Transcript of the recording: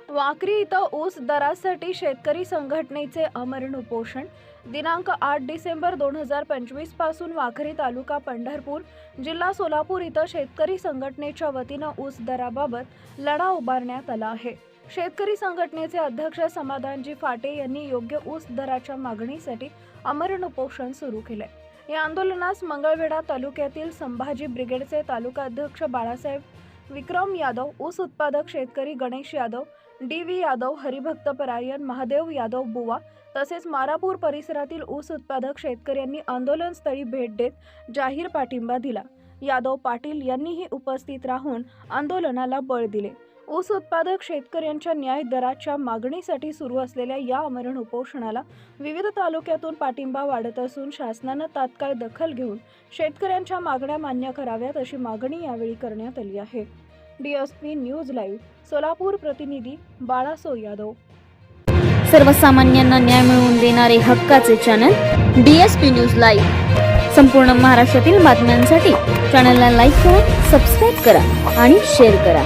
वाखरी इथं ऊस दरासाठी शेतकरी संघटनेचे आमरण उपोषण दिनांक 8 डिसेंबर 2025 पासून वाखरी तालुका पंढरपूर जिल्हा सोलापूर इथं शेतकरी संघटनेच्या वतीनं ऊस दराबाबत लढा उभारण्यात आला आहे। शेतकरी संघटनेचे अध्यक्ष समाधानजी फाटे यांनी योग्य ऊस दराच्या मागणीसाठी आमरण उपोषण सुरू केले। या आंदोलनास मंगळवेढा तालुक्यातील संभाजी ब्रिगेडचे तालुका अध्यक्ष बाळासाहेब विक्रम यादव, ऊस उत्पादक शेतकरी गणेश यादव, डी.व्ही. यादव, हरिभक्त परायण, महादेव यादव बुवा तसेच मारापूर परिसरातील ऊस उत्पादक शेतकऱ्यांनी आंदोलनस्थळी भेट देत जाहीर पाठिंबा दिला। यादव पाटील यांनीही उपस्थित राहून आंदोलनाला बळ दिले। ऊस उत्पादक शेतकऱ्यांच्या न्याय दराच्या मागणीसाठी सुरू असलेल्या या आमरण उपोषणाला विविध तालुक्यातून पाठिंबा वाढत असून शासनानं तात्काळ दखल घेऊन शेतकऱ्यांच्या मागण्या मान्य कराव्यात अशी मागणी यावेळी करण्यात आली आहे। DSP न्यूज लाईव्ह सोलापूर प्रतिनिधी बाळासो यादव। सर्वसामान्यांना न्याय मिळवून देणारे हक्काचे चॅनल DSP न्यूज लाईव्ह। संपूर्ण महाराष्ट्रातील बातम्यांसाठी चॅनलला लाईक करा, सबस्क्राईब करा आणि शेअर करा।